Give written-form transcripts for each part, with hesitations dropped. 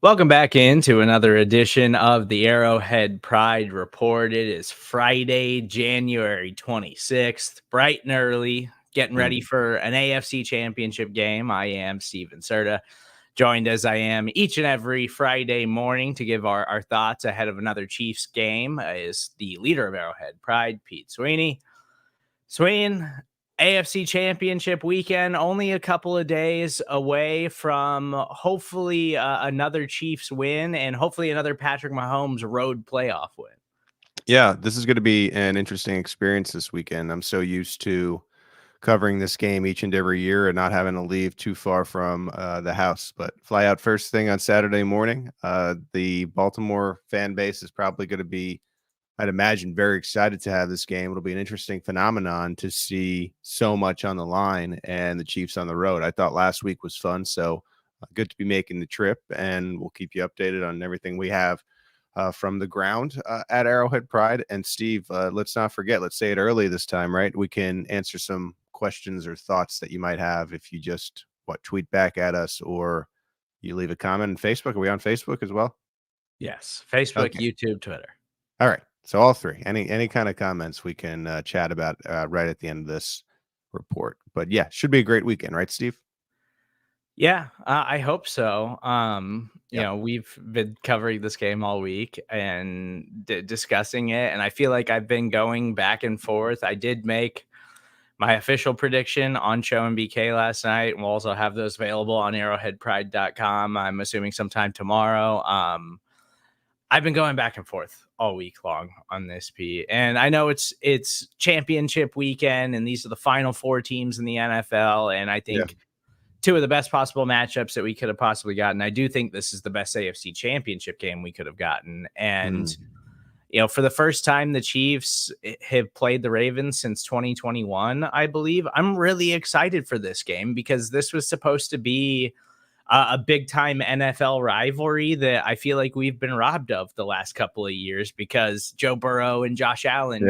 Welcome back into another edition of the Arrowhead Pride Report. It is Friday, January 26th, bright and early, getting ready for an AFC Championship game. I am Stephen Serda, joined as I am each and every Friday morning to give our thoughts ahead of another Chiefs game is the leader of Arrowhead Pride, Pete Sweeney. Sween, AFC Championship weekend, only a couple of days away from hopefully another Chiefs win and hopefully another Patrick Mahomes road playoff win. Yeah, this is going to be an interesting experience this weekend. I'm so used to covering this game each and every year and not having to leave too far from the house. But fly out first thing on Saturday morning. The Baltimore fan base is probably going to be, I'd imagine, very excited to have this game. It'll be an interesting phenomenon to see so much on the line and the Chiefs on the road. I thought last week was fun, so good to be making the trip, and we'll keep you updated on everything we have from the ground at Arrowhead Pride. And Steve, let's not forget, let's say it early this time, right? We can answer some questions or thoughts that you might have if you just tweet back at us or you leave a comment on Facebook. Are we on Facebook as well? Yes, Facebook, okay. YouTube, Twitter. All right. So all three, any kind of comments we can chat about right at the end of this report. But yeah, should be a great weekend, right, Steve? Yeah, I hope so. You know, we've been covering this game all week and discussing it, and I feel like I've been going back and forth. I did make my official prediction on Show and BK last night. We'll also have those available on arrowheadpride.com. I'm assuming sometime tomorrow. I've been going back and forth all week long on this, Pete. And I know it's championship weekend, and these are the final four teams in the NFL. And I think two of the best possible matchups that we could have possibly gotten. I do think this is the best AFC Championship game we could have gotten. And, you know, for the first time, the Chiefs have played the Ravens since 2021, I believe. I'm really excited for this game because this was supposed to be a big time NFL rivalry that I feel like we've been robbed of the last couple of years because Joe Burrow and Josh Allen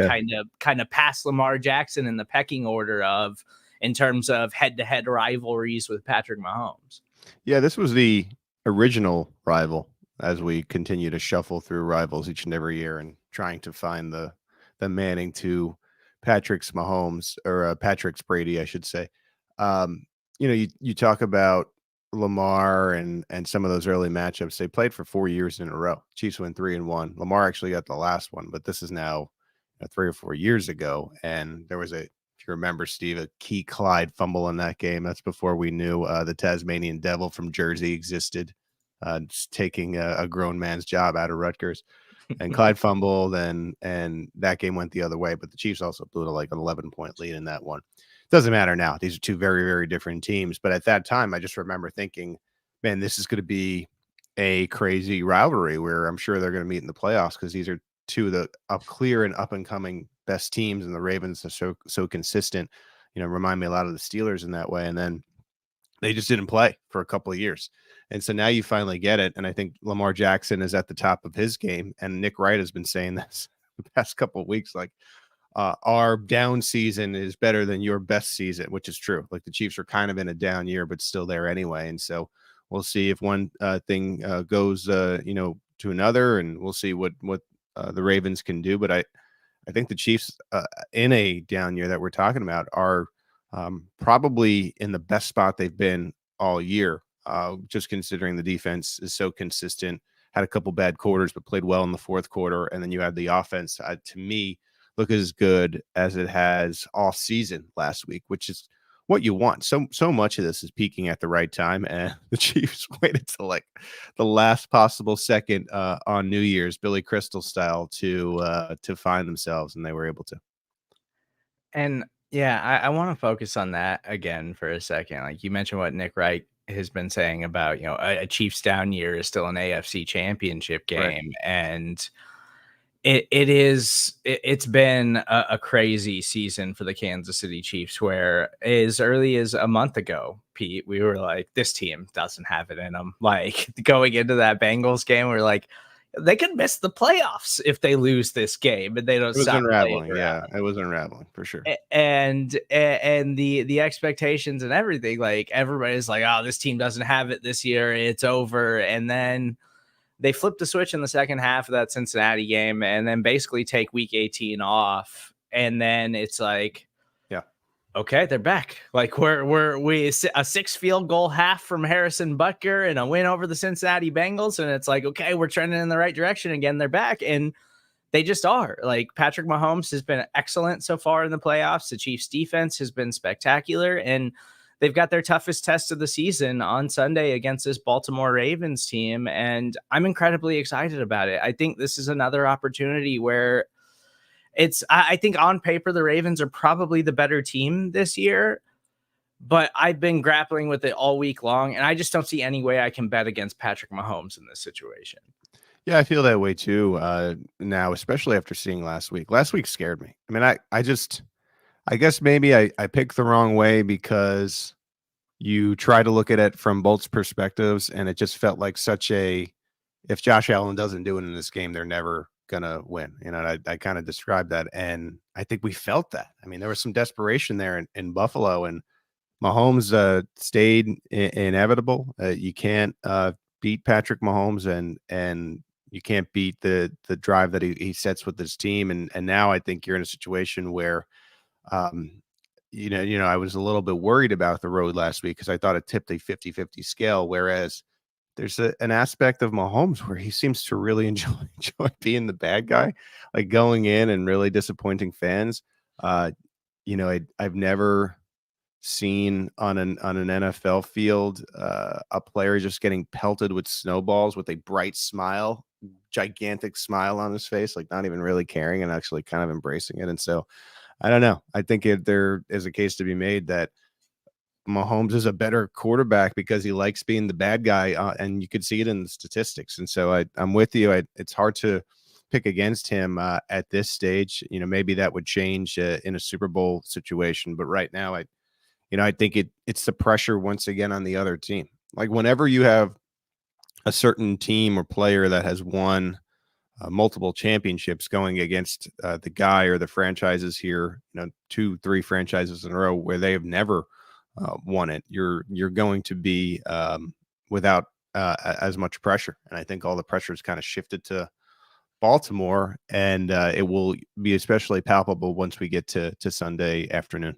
kind of passed Lamar Jackson in the pecking order of in terms of head-to-head rivalries with Patrick Mahomes. Yeah, this was the original rival as we continue to shuffle through rivals each and every year and trying to find the Manning to Patrick's Mahomes or Patrick's Brady, I should say. You talk about Lamar and some of those early matchups. They played for 4 years in a row. Chiefs win 3-1. Lamar actually got the last one, but this is now 3 or 4 years ago. And there was if you remember, Steve, a key Clyde fumble in that game. That's before we knew the Tasmanian Devil from Jersey existed, just taking a grown man's job out of Rutgers. And Clyde fumbled, and that game went the other way. But the Chiefs also blew to like an 11-point lead in that one. Doesn't matter now. These are two very, very different teams. But at that time, I just remember thinking, man, this is going to be a crazy rivalry where I'm sure they're going to meet in the playoffs because these are two of the clear and up and coming best teams, and the Ravens are so consistent. Remind me a lot of the Steelers in that way. And then they just didn't play for a couple of years. And so now you finally get it. And I think Lamar Jackson is at the top of his game. And Nick Wright has been saying this the past couple of weeks, like, our down season is better than your best season, which is true. Like the Chiefs are kind of in a down year, but still there anyway. And so we'll see if one thing goes, to another, and we'll see what the Ravens can do. But I think the Chiefs in a down year that we're talking about are probably in the best spot they've been all year, just considering the defense is so consistent, had a couple bad quarters, but played well in the fourth quarter. And then you had the offense, to me, look as good as it has all season last week, which is what you want. So much of this is peaking at the right time, and the Chiefs waited till like the last possible second on New Year's, Billy Crystal style, to find themselves, and they were able to. And yeah, I want to focus on that again for a second. Like you mentioned what Nick Wright has been saying about, a Chiefs down year is still an AFC Championship game, right. And it's been a crazy season for the Kansas City Chiefs, where as early as a month ago, Pete, we were like, this team doesn't have it in them. Like going into that Bengals game, we're like, they could miss the playoffs if they lose this game and they don't It was stop playing unraveling. around. Yeah, it was unraveling for sure. And the expectations and everything, like everybody's like, oh, this team doesn't have it this year, it's over. And then they flip the switch in the second half of that Cincinnati game and then basically take week 18 off. And then it's like, yeah, okay, they're back. Like we a 6 field goal half from Harrison Butker and a win over the Cincinnati Bengals. And it's like, okay, we're trending in the right direction again. They're back. And they just are. Like, Patrick Mahomes has been excellent so far in the playoffs. The Chiefs defense has been spectacular, and they've got their toughest test of the season on Sunday against this Baltimore Ravens team. And I'm incredibly excited about it. I think this is another opportunity where I think on paper, the Ravens are probably the better team this year, but I've been grappling with it all week long, and I just don't see any way I can bet against Patrick Mahomes in this situation. Yeah, I feel that way too. Now, especially after seeing last week. Last week scared me. I mean, I guess maybe I picked the wrong way because you try to look at it from both perspectives, and it just felt like if Josh Allen doesn't do it in this game, they're never gonna win. You know, I kind of described that, and I think we felt that. I mean, there was some desperation there in Buffalo, and Mahomes stayed inevitable. You can't beat Patrick Mahomes, and you can't beat the drive that he sets with his team. And now I think you're in a situation where, I was a little bit worried about the road last week because I thought it tipped a 50-50 scale. Whereas there's an aspect of Mahomes where he seems to really enjoy being the bad guy, like going in and really disappointing fans. I've never seen on an NFL field a player just getting pelted with snowballs with a bright smile, gigantic smile on his face, like not even really caring and actually kind of embracing it. And so I don't know. I think there is a case to be made that Mahomes is a better quarterback because he likes being the bad guy, and you could see it in the statistics. And so I'm with you. It's hard to pick against him at this stage. Maybe that would change in a Super Bowl situation, but right now I think it's the pressure once again on the other team. Like whenever you have a certain team or player that has won multiple championships going against the guy or the franchises here, 2-3 franchises in a row where they have never won it, you're going to be without as much pressure. And I think all the pressure is kind of shifted to Baltimore, and it will be especially palpable once we get to Sunday afternoon.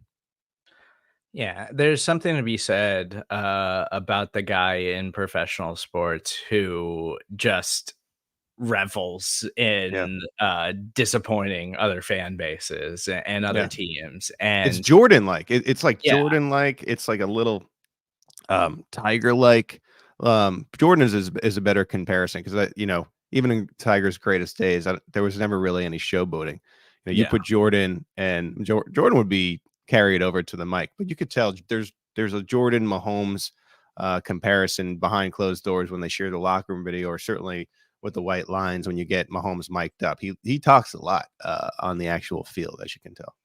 Yeah, there's something to be said about the guy in professional sports who just revels Yeah. in disappointing other fan bases and other Yeah. teams. It's And Jordan-like. It's like yeah, Jordan-like. It's like a little Tiger-like. Jordan is a better comparison because even in Tiger's greatest days, there was never really any showboating. You yeah. put Jordan and Jordan would be carried over to the mic, but you could tell there's a Jordan Mahomes comparison behind closed doors when they share the locker room video, or certainly with the white lines when you get Mahomes mic'd up. He talks a lot on the actual field, as you can tell.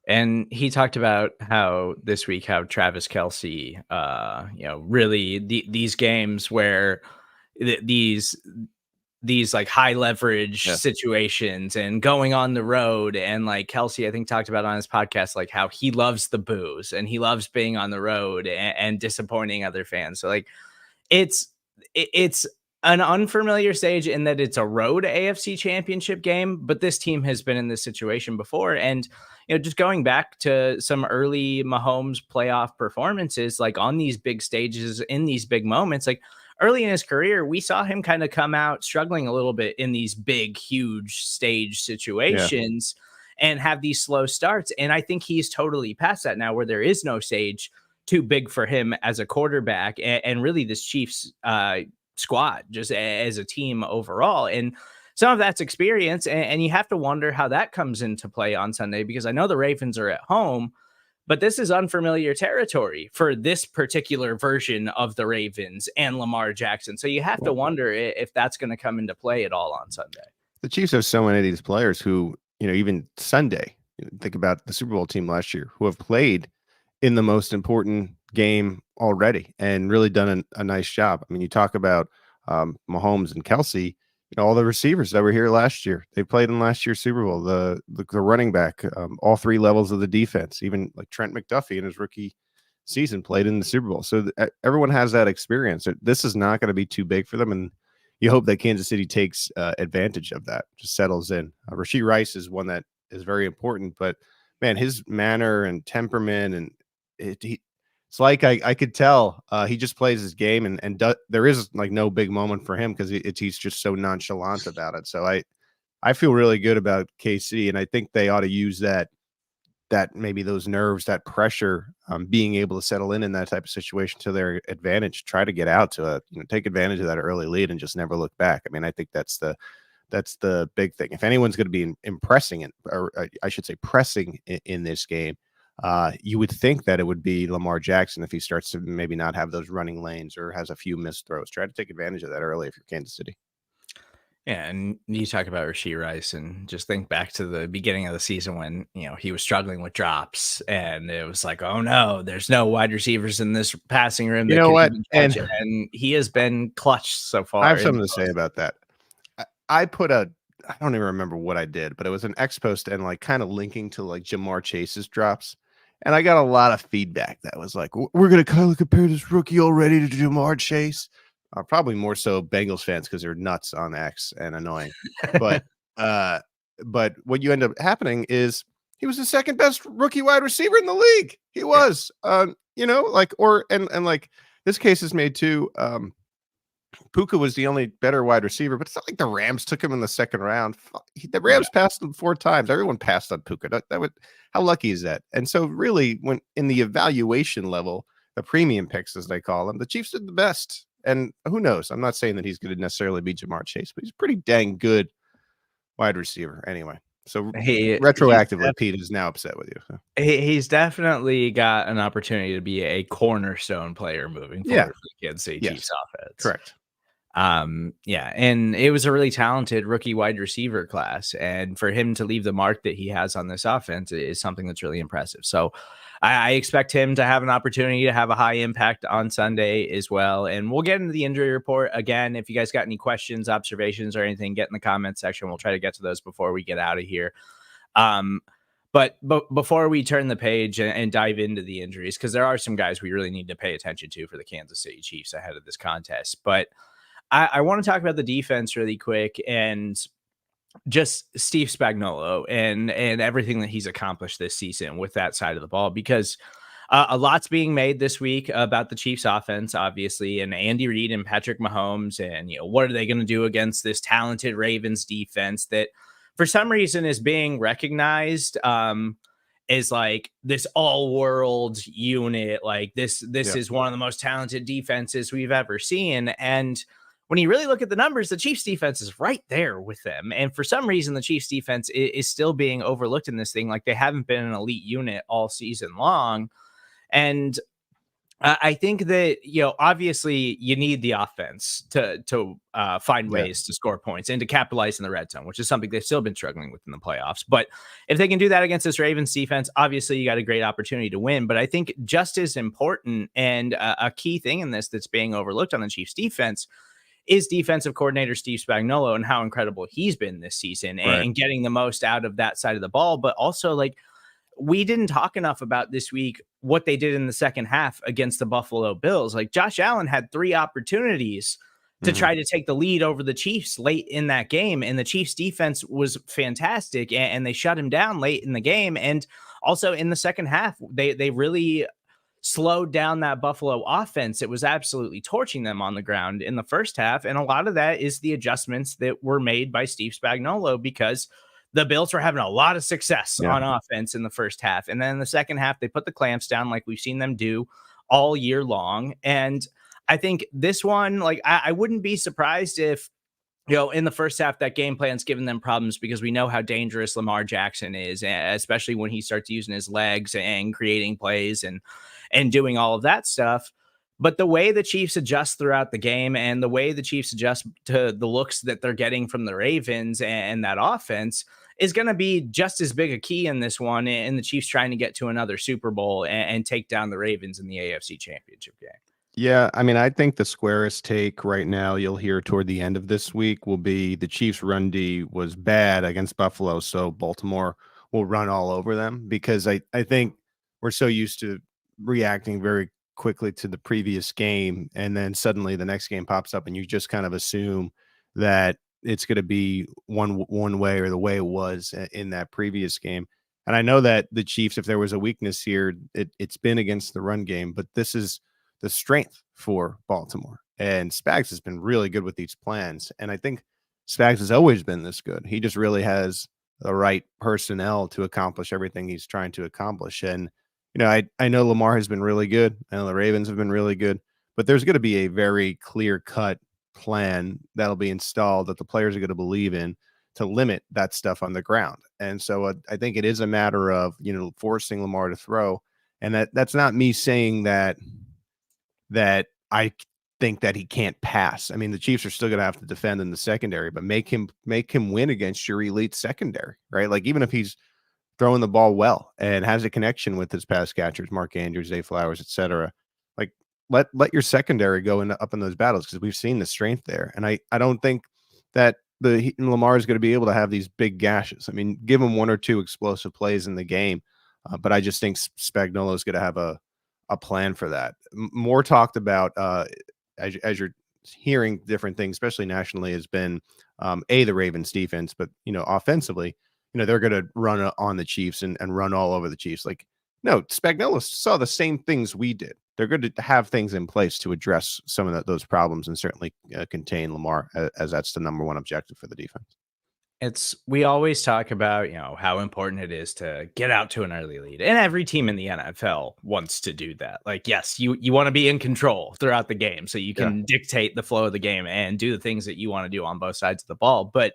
And he talked about how this week, how Travis Kelce, really these games where these like high leverage Yeah. situations and going on the road. And like Kelce, I think, talked about on his podcast, like how he loves the booze and he loves being on the road and disappointing other fans. So like it's an unfamiliar stage in that it's a road AFC Championship game, but this team has been in this situation before. And just going back to some early Mahomes playoff performances, like on these big stages, in these big moments, like early in his career, we saw him kind of come out struggling a little bit in these big, huge stage situations and have these slow starts. And I think he's totally past that now, where there is no stage too big for him as a quarterback, and really this Chiefs squad just as a team overall. And some of that's experience, and you have to wonder how that comes into play on Sunday, because I know the Ravens are at home, but this is unfamiliar territory for this particular version of the Ravens and Lamar Jackson. So you have to wonder if that's going to come into play at all on Sunday. The Chiefs have so many of these players who, even Sunday, think about the Super Bowl team last year, who have played in the most important game already and really done a nice job. I mean, you talk about Mahomes and Kelce, All the receivers that were here last year, they played in last year's Super Bowl. The running back, all three levels of the defense, even like Trent McDuffie in his rookie season played in the Super Bowl. So everyone has that experience. This is not going to be too big for them, and you hope that Kansas City takes advantage of that, just settles in. Rashee Rice is one that is very important, but man, his manner and temperament, and it's like I could tell he just plays his game, and there is like no big moment for him because he's just so nonchalant about it. So I feel really good about KC, and I think they ought to use that maybe those nerves, that pressure, being able to settle in that type of situation to their advantage. Try to get out to take advantage of that early lead and just never look back. I mean, I think that's the big thing. If anyone's going to be impressing it, or I should say pressing in this game, you would think that it would be Lamar Jackson if he starts to maybe not have those running lanes or has a few missed throws. Try to take advantage of that early if you're Kansas City. Yeah, and you talk about Rashee Rice, and just think back to the beginning of the season when he was struggling with drops, and it was like, oh no, there's no wide receivers in this passing room You that know can what? even catch it. And he has been clutch so far. I have something to say about that. I don't even remember what I did, but it was an X post and like kind of linking to like Jamar Chase's drops. And I got a lot of feedback that was like, we're going to kind of compare this rookie already to Jamar Chase. Probably more so Bengals fans because they're nuts on X and annoying. But what you end up happening is he was the second best rookie wide receiver in the league. He was, like this case is made too. Puka was the only better wide receiver, but it's not like the Rams took him in the second round. The Rams passed him 4 times. Everyone passed on Puka. How lucky is that? And so really, when in the evaluation level, the premium picks, as they call them, the Chiefs did the best. And who knows? I'm not saying that he's going to necessarily be Jamar Chase, but he's a pretty dang good wide receiver anyway. So retroactively, Pete is now upset with you. So. He's definitely got an opportunity to be a cornerstone player moving forward for the Kansas City Chiefs offense. Correct. And it was a really talented rookie wide receiver class, and for him to leave the mark that he has on this offense is something that's really impressive. So I expect him to have an opportunity to have a high impact on Sunday as well. And we'll get into the injury report again. If you guys got any questions, observations, or anything, get in the comment section. We'll try to get to those before we get out of here. But before we turn the page and dive into the injuries, because there are some guys we really need to pay attention to for the Kansas City Chiefs ahead of this contest. But I want to talk about the defense really quick and just Steve Spagnuolo and everything that he's accomplished this season with that side of the ball, because a lot's being made this week about the Chiefs offense, obviously, and Andy Reid and Patrick Mahomes. And, what are they going to do against this talented Ravens defense that for some reason is being recognized is like this all-world unit. Like this is one of the most talented defenses we've ever seen. And when you really look at the numbers, the Chiefs defense is right there with them. And for some reason, the Chiefs defense is still being overlooked in this thing. Like they haven't been an elite unit all season long. And I think that, obviously you need the offense to find ways to score points and to capitalize in the red zone, which is something they've still been struggling with in the playoffs. But if they can do that against this Ravens defense, obviously you got a great opportunity to win. But I think just as important and a key thing in this that's being overlooked on the Chiefs defense is defensive coordinator Steve Spagnuolo and how incredible he's been this season and getting the most out of that side of the ball. But also, like, we didn't talk enough about this week what they did in the second half against the Buffalo Bills. Like Josh Allen had 3 opportunities to try to take the lead over the Chiefs late in that game. And the Chiefs defense was fantastic and they shut him down late in the game. And also in the second half, they really slowed down that Buffalo offense. It was absolutely torching them on the ground in the first half. And a lot of that is the adjustments that were made by Steve Spagnuolo, because the Bills were having a lot of success on offense in the first half. And then in the second half, they put the clamps down like we've seen them do all year long. And I think this one, like, I wouldn't be surprised if, in the first half, that game plan's given them problems, because we know how dangerous Lamar Jackson is, especially when he starts using his legs and creating plays and doing all of that stuff. But the way the Chiefs adjust throughout the game and the way the Chiefs adjust to the looks that they're getting from the Ravens and that offense is going to be just as big a key in this one, and the Chiefs trying to get to another Super Bowl and take down the Ravens in the AFC Championship game. Yeah, I mean, I think the squarest take right now you'll hear toward the end of this week will be the Chiefs' run D was bad against Buffalo, so Baltimore will run all over them, because I think we're so used to reacting very quickly to the previous game, and then suddenly the next game pops up and you just kind of assume that it's going to be one way or the way it was in that previous game. And I know that the Chiefs, if there was a weakness here, it's been against the run game, but this is the strength for Baltimore. And Spags has been really good with these plans. And I think Spags has always been this good. He just really has the right personnel to accomplish everything he's trying to accomplish. And, I know Lamar has been really good. I know the Ravens have been really good, but there's going to be a very clear cut plan that'll be installed that the players are going to believe in to limit that stuff on the ground. And so I think it is a matter of, forcing Lamar to throw. And that's not me saying that I think that he can't pass. I mean, the Chiefs are still going to have to defend in the secondary, but make him win against your elite secondary, right? Like, even if he's throwing the ball well and has a connection with his pass catchers, Mark Andrews, Zay Flowers, etc. Like, let your secondary go up in those battles, because we've seen the strength there. And I don't think that Lamar is going to be able to have these big gashes. I mean, give him one or two explosive plays in the game, but I just think Spagnuolo is going to have a plan for that. More talked about as you're hearing different things, especially nationally, has been the Ravens defense, but offensively, they're going to run on the Chiefs and run all over the Chiefs. Like, no, Spagnuolo saw the same things we did. They're going to have things in place to address some of those problems and certainly contain Lamar, as that's the number one objective for the defense. We always talk about, how important it is to get out to an early lead. And every team in the NFL wants to do that. Like, yes, you want to be in control throughout the game so you can dictate the flow of the game and do the things that you want to do on both sides of the ball. But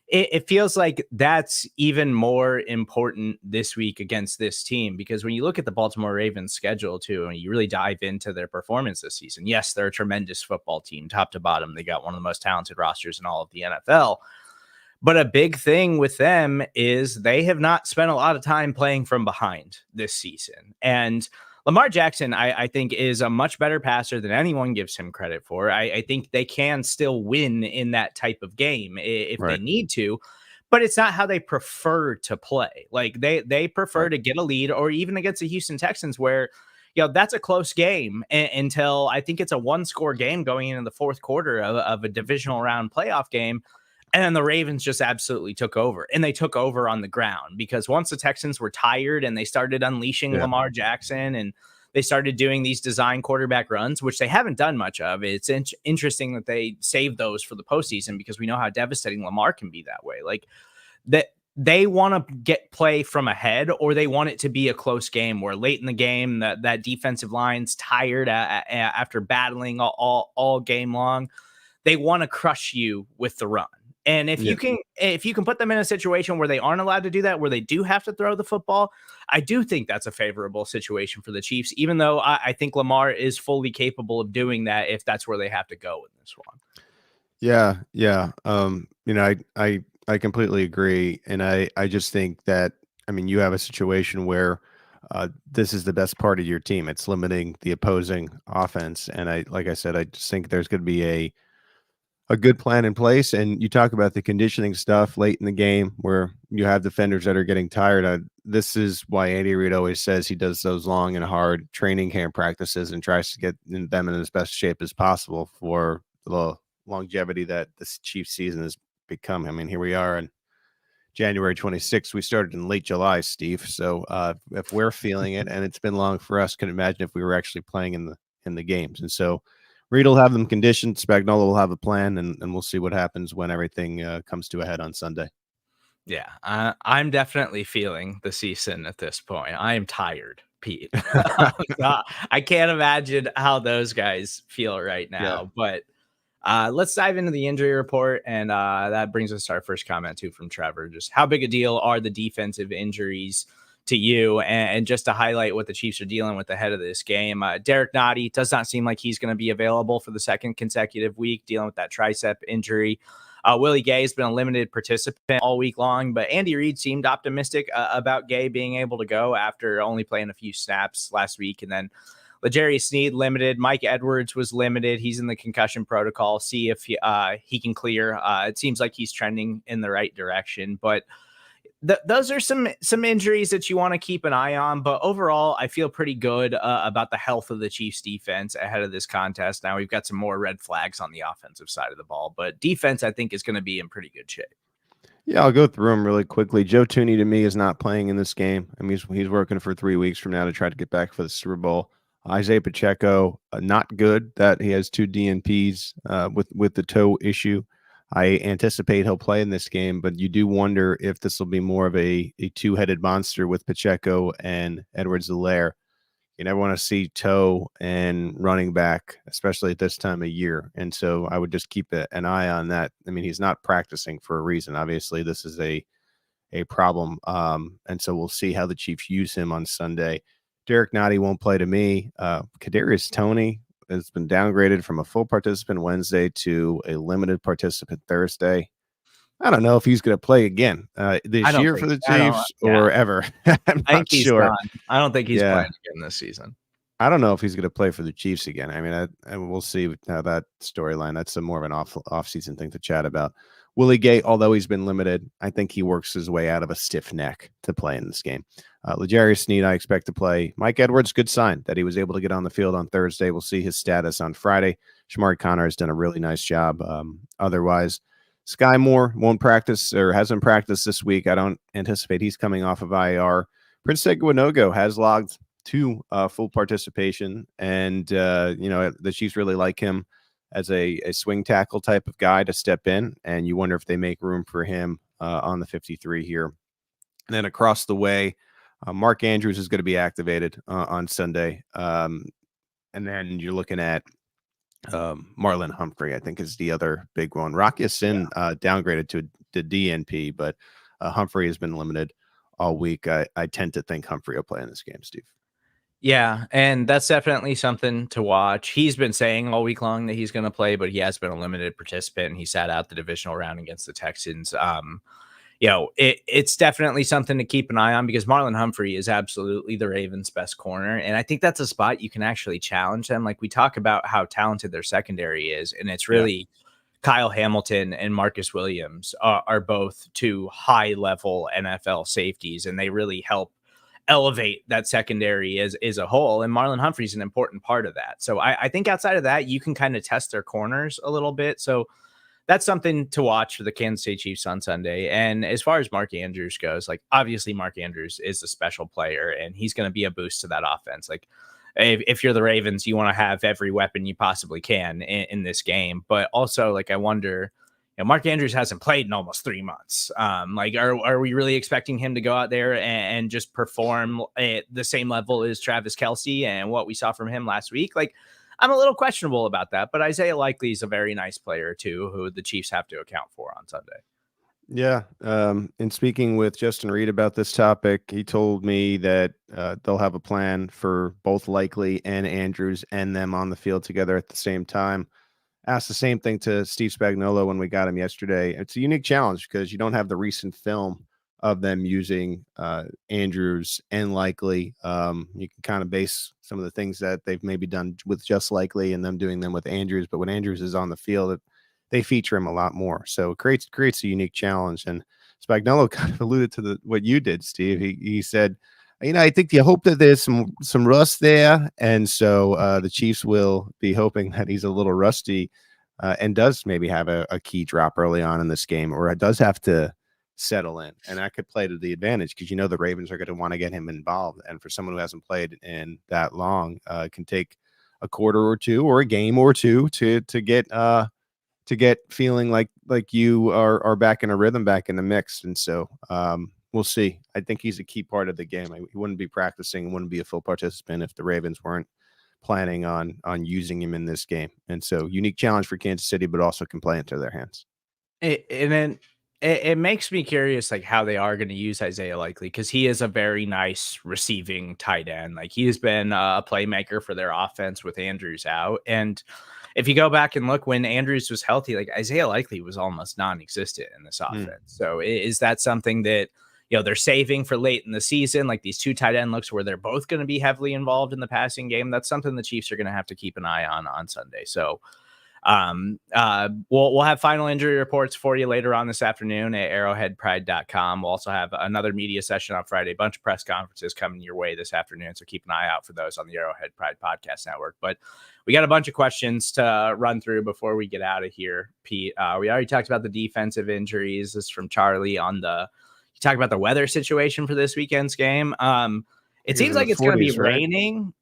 it feels like that's even more important this week against this team, because when you look at the Baltimore Ravens schedule too, and you really dive into their performance this season, yes, they're a tremendous football team, top to bottom. They got one of the most talented rosters in all of the NFL. But a big thing with them is they have not spent a lot of time playing from behind this season. And Lamar Jackson, I think, is a much better passer than anyone gives him credit for. I think they can still win in that type of game if they need to, but it's not how they prefer to play. Like, they prefer to get a lead, or even against the Houston Texans, where, that's a close game until I think it's a one-score game going into the fourth quarter of a divisional round playoff game. And then the Ravens just absolutely took over, and they took over on the ground, because once the Texans were tired and they started unleashing Lamar Jackson and they started doing these design quarterback runs, which they haven't done much of. It's interesting that they saved those for the postseason, because we know how devastating Lamar can be that way. Like, that they want to get play from ahead, or they want it to be a close game where late in the game that defensive line's tired after battling all game long. They want to crush you with the run. And if you can put them in a situation where they aren't allowed to do that, where they do have to throw the football, I do think that's a favorable situation for the Chiefs, even though I think Lamar is fully capable of doing that if that's where they have to go in this one. Yeah. Yeah. I completely agree. And I just think that, I mean, you have a situation where this is the best part of your team. It's limiting the opposing offense. And like I said, I just think there's going to be a good plan in place. And you talk about the conditioning stuff late in the game where you have defenders that are getting tired. This is why Andy Reid always says he does those long and hard training camp practices and tries to get them in as best shape as possible for the longevity that this Chiefs season has become. I mean, here we are on January 26th. We started in late July, Steve. So if we're feeling it, and it's been long for us, can imagine if we were actually playing in the games. And so Reed will have them conditioned. Spagnuolo will have a plan, and we'll see what happens when everything comes to a head on Sunday. Yeah, I'm definitely feeling the season at this point. I am tired, Pete. I can't imagine how those guys feel right now. But let's dive into the injury report, and that brings us to our first comment too from Trevor. Just how big a deal are the defensive injuries to you, and just to highlight what the Chiefs are dealing with ahead of this game. Derek Nottie does not seem like he's going to be available for the second consecutive week, dealing with that tricep injury. Willie Gay has been a limited participant all week long, but Andy Reid seemed optimistic about Gay being able to go after only playing a few snaps last week. And then L'Jarius Sneed limited. Mike Edwards was limited. He's in the concussion protocol. See if he can clear. It seems like he's trending in the right direction, but those are some injuries that you want to keep an eye on. But overall, I feel pretty good about the health of the Chiefs defense ahead of this contest. Now we've got some more red flags on the offensive side of the ball, but defense, I think, is going to be in pretty good shape. Yeah, I'll go through them really quickly. Joe Tooney, to me, is not playing in this game. I mean, he's working for 3 weeks from now to try to get back for the Super Bowl. Isaiah Pacheco, not good that he has 2 DNPs with the toe issue. I anticipate he'll play in this game, but you do wonder if this will be more of a two-headed monster with Pacheco and Edwards-Helaire. You never want to see toe and running back, especially at this time of year. And so I would just keep an eye on that. I mean, he's not practicing for a reason. Obviously, this is a problem. And so we'll see how the Chiefs use him on Sunday. Derek Nottie won't play to me. Kadarius Toney has been downgraded from a full participant Wednesday to a limited participant Thursday. I don't know if he's going to play again this year for the Chiefs or ever. I'm not sure. I don't think he's playing again this season. I don't know if he's going to play for the Chiefs again. I mean, we'll see how that storyline. That's more of an off-season thing to chat about. Willie Gay, although he's been limited, I think he works his way out of a stiff neck to play in this game. L'Jarius Sneed, I expect to play. Mike Edwards, good sign that he was able to get on the field on Thursday. We'll see his status on Friday. Shamari Connor has done a really nice job. Otherwise, Sky Moore won't practice or hasn't practiced this week. I don't anticipate he's coming off of IR. Prince Seguinogo has logged 2 full participation, and the Chiefs really like him as a swing tackle type of guy to step in, and you wonder if they make room for him on the 53 here. And then across the way, Mark Andrews is going to be activated on Sunday, and then you're looking at Marlon Humphrey, I think, is the other big one. Rocky Sin downgraded to DNP, but Humphrey has been limited all week. I tend to think Humphrey will play in this game, Steve. Yeah, and that's definitely something to watch. He's been saying all week long that he's going to play, but he has been a limited participant, and he sat out the divisional round against the Texans. It's definitely something to keep an eye on because Marlon Humphrey is absolutely the Ravens' best corner. And I think that's a spot you can actually challenge them. Like we talk about how talented their secondary is, and it's really Kyle Hamilton and Marcus Williams are both 2 high-level NFL safeties, and they really help elevate that secondary as a whole. And Marlon Humphrey's an important part of that. So I think outside of that, you can kind of test their corners a little bit. So that's something to watch for the Kansas City Chiefs on Sunday. And as far as Mark Andrews goes, like obviously Mark Andrews is a special player and he's going to be a boost to that offense. Like if you're the Ravens, you want to have every weapon you possibly can in this game. But also, like, I wonder, Mark Andrews hasn't played in almost 3 months. Are we really expecting him to go out there and just perform at the same level as Travis Kelce and what we saw from him last week? Like, I'm a little questionable about that, but Isaiah Likely is a very nice player too, who the Chiefs have to account for on Sunday. Yeah. In speaking with Justin Reed about this topic, he told me that they'll have a plan for both Likely and Andrews and them on the field together at the same time. Asked the same thing to Steve Spagnuolo when we got him yesterday. It's a unique challenge because you don't have the recent film of them using Andrews and Likely. You can kind of base some of the things that they've maybe done with just Likely and them doing them with Andrews. But when Andrews is on the field, they feature him a lot more. So it creates a unique challenge. And Spagnuolo kind of alluded to what you did, Steve. He said, I think you hope that there's some rust there. And so the Chiefs will be hoping that he's a little rusty and does maybe have a key drop early on in this game, or it does have to settle in. And that could play to the advantage because the Ravens are going to want to get him involved. And for someone who hasn't played in that long, it can take a quarter or two or a game or two to get feeling like you are back in a rhythm, back in the mix. And so we'll see. I think he's a key part of the game. He wouldn't be practicing, wouldn't be a full participant if the Ravens weren't planning on using him in this game. And so unique challenge for Kansas City, but also can play into their hands. It makes me curious, like how they are going to use Isaiah Likely, because he is a very nice receiving tight end. Like he has been a playmaker for their offense with Andrews out. And if you go back and look when Andrews was healthy, like Isaiah Likely was almost non-existent in this offense. So is that something that they're saving for late in the season, like these 2 tight end looks where they're both going to be heavily involved in the passing game. That's something the Chiefs are going to have to keep an eye on Sunday. So we'll have final injury reports for you later on this afternoon at arrowheadpride.com. We'll also have another media session on Friday, a bunch of press conferences coming your way this afternoon. So keep an eye out for those on the Arrowhead Pride Podcast Network. But we got a bunch of questions to run through before we get out of here, Pete. We already talked about the defensive injuries. This is from Charlie you talked about the weather situation for this weekend's game. It seems like it's going to be raining.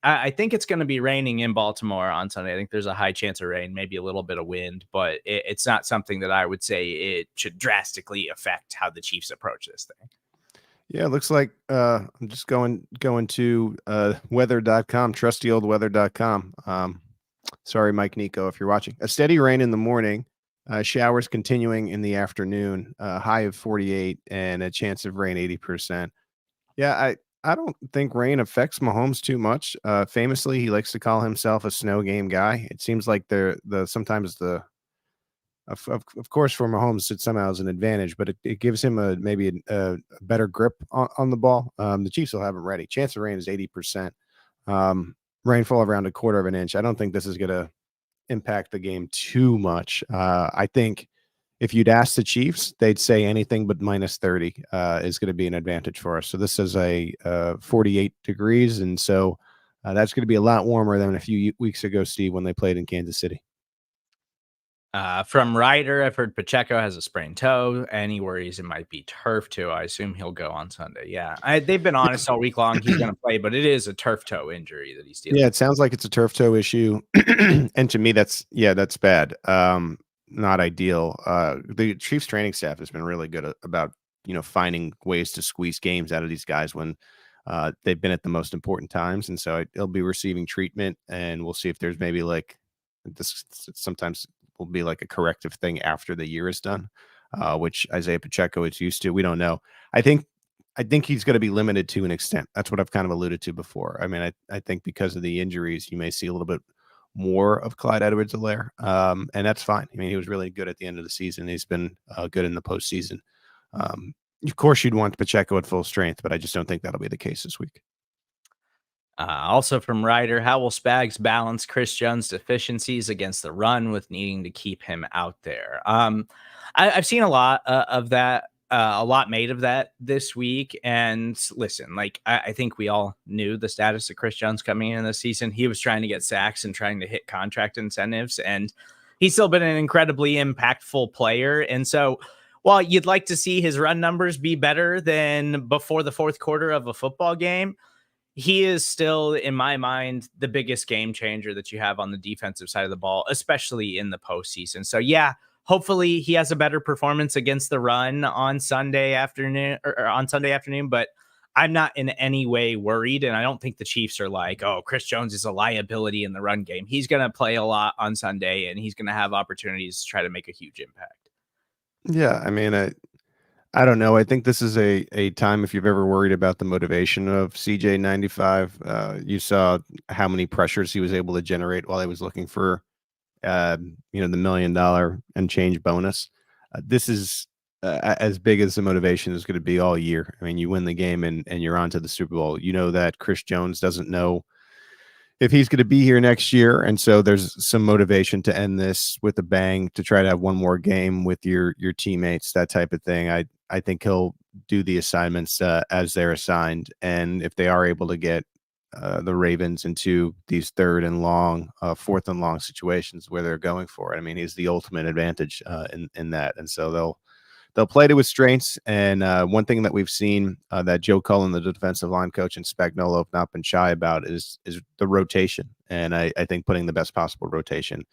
I think it's going to be raining in Baltimore on Sunday. I think there's a high chance of rain, maybe a little bit of wind, but it's not something that I would say it should drastically affect how the Chiefs approach this thing. Yeah, it looks like I'm just going to weather.com, trusty old weather.com. Sorry, Mike Nico, if you're watching. A steady rain in the morning, showers continuing in the afternoon, high of 48 and a chance of rain 80%. Yeah, I don't think rain affects Mahomes too much. Famously, he likes to call himself a snow game guy. It seems like sometimes of course for Mahomes it somehow is an advantage, but it gives him maybe a better grip on the ball. The Chiefs will have him ready. Chance of rain is 80%. Rainfall around 1/4 of an inch. I don't think this is going to impact the game too much. I think if you'd ask the Chiefs, they'd say anything but -30 is going to be an advantage for us. So this is a 48 degrees, and so that's going to be a lot warmer than a few weeks ago, Steve, when they played in Kansas City. From Ryder, I've heard Pacheco has a sprained toe, and he worries it might be turf toe. I assume he'll go on Sunday. Yeah, they've been honest all week long. He's going to play, but it is a turf toe injury that he's dealing with. Yeah, it sounds like it's a turf toe issue, and to me, that's bad. Not ideal. The Chiefs training staff has been really good about finding ways to squeeze games out of these guys when they've been at the most important times, and so he'll be receiving treatment, and we'll see if there's maybe like this sometimes will be like a corrective thing after the year is done, which Isaiah Pacheco is used to. We don't know. I think he's going to be limited to an extent. That's what I've kind of alluded to before. I mean, I think because of the injuries, you may see a little bit more of Clyde Edwards-Helaire, and that's fine. I mean, he was really good at the end of the season. He's been good in the postseason. Of course, you'd want Pacheco at full strength, but I just don't think that'll be the case this week. Also from Ryder, how will Spags balance Chris Jones' deficiencies against the run with needing to keep him out there? I've seen a lot of that. A lot made of that this week. And listen, like I think we all knew the status of Chris Jones coming in this season. He was trying to get sacks and trying to hit contract incentives, and he's still been an incredibly impactful player. And so while you'd like to see his run numbers be better than before the fourth quarter of a football game, he is still, in my mind, the biggest game changer that you have on the defensive side of the ball, especially in the postseason. So yeah, hopefully he has a better performance against the run on Sunday afternoon, but I'm not in any way worried. And I don't think the Chiefs are like, oh, Chris Jones is a liability in the run game. He's going to play a lot on Sunday, and he's going to have opportunities to try to make a huge impact. Yeah. I mean, I don't know. I think this is a time, if you've ever worried about the motivation of CJ95, you saw how many pressures he was able to generate while he was looking for, the $1 million and change bonus. This is as big as the motivation is going to be all year. I mean, you win the game and you're on to the Super Bowl. You know that Chris Jones doesn't know if he's going to be here next year. And so there's some motivation to end this with a bang, to try to have one more game with your teammates, that type of thing. I think he'll do the assignments as they're assigned. And if they are able to get the Ravens into these fourth and long situations where they're going for it, I mean, he's the ultimate advantage in that. And so they'll play to his strengths. And one thing that we've seen that Joe Cullen, the defensive line coach, and Spagnuolo have not been shy about is the rotation. And I think putting the best possible rotation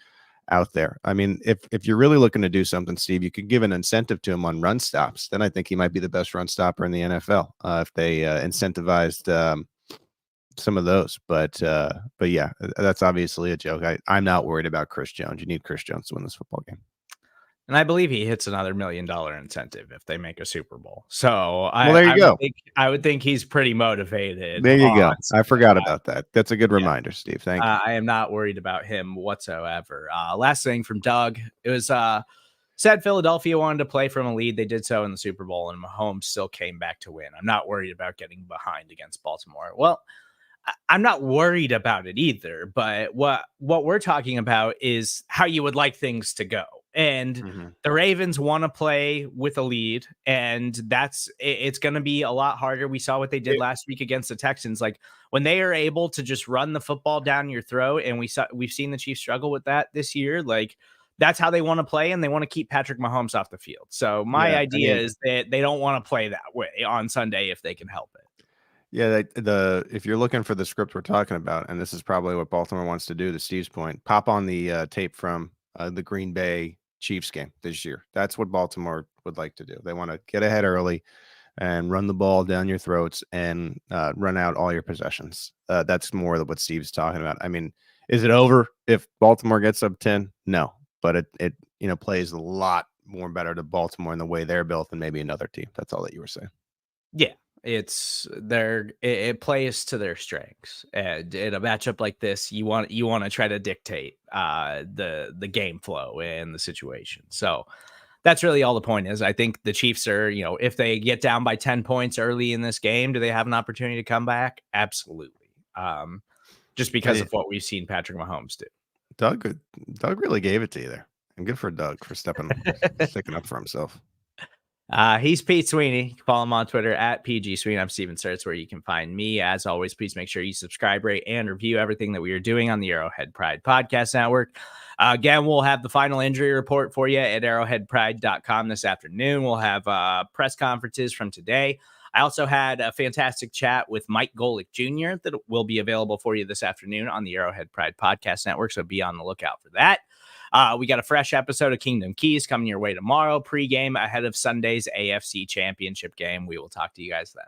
out there. I mean, if you're really looking to do something, Steve, you could give an incentive to him on run stops. Then I think he might be the best run stopper in the NFL if they incentivized some of those. But yeah, that's obviously a joke. I'm not worried about Chris Jones. You need Chris Jones to win this football game. And I believe he hits another $1 million incentive if they make a Super Bowl. So there you go. I would think he's pretty motivated. There you go. I forgot about that. That's a good reminder, Steve. Thank you. I am not worried about him whatsoever. Last thing from Doug. It was said Philadelphia wanted to play from a lead. They did so in the Super Bowl, and Mahomes still came back to win. I'm not worried about getting behind against Baltimore. Well, I'm not worried about it either, but what we're talking about is how you would like things to go. And the Ravens want to play with a lead, and it's going to be a lot harder. We saw what they did last week against the Texans. Like when they are able to just run the football down your throat, and we've seen the Chiefs struggle with that this year. Like that's how they want to play, and they want to keep Patrick Mahomes off the field. So my idea is that they don't want to play that way on Sunday if they can help it. Yeah, if you're looking for the script we're talking about, and this is probably what Baltimore wants to do, to Steve's point, pop on the tape from the Green Bay Chiefs game this year. That's what Baltimore would like to do. They want to get ahead early and run the ball down your throats and run out all your possessions. That's more of what Steve's talking about. I mean, is it over if Baltimore gets up 10? No, but it plays a lot more better to Baltimore in the way they're built than maybe another team. That's all that you were saying. Yeah. It plays to their strengths, and in a matchup like this, you want to try to dictate the game flow and the situation. So that's really all the point is. I think the Chiefs are, if they get down by 10 points early in this game, do they have an opportunity to come back? Absolutely. Just because of what we've seen Patrick Mahomes do. Doug really gave it to you there, and good for Doug for sticking up for himself. He's Pete Sweeney. You can follow him on Twitter at PG Sweeney. I'm Stephen Serda, where you can find me. As always, please make sure you subscribe, rate, and review everything that we are doing on the Arrowhead Pride Podcast Network. Again, we'll have the final injury report for you at arrowheadpride.com this afternoon. We'll have press conferences from today. I also had a fantastic chat with Mike Golick Jr. that will be available for you this afternoon on the Arrowhead Pride Podcast Network, so be on the lookout for that. We got a fresh episode of Kingdom Keys coming your way tomorrow, pregame ahead of Sunday's AFC Championship game. We will talk to you guys then.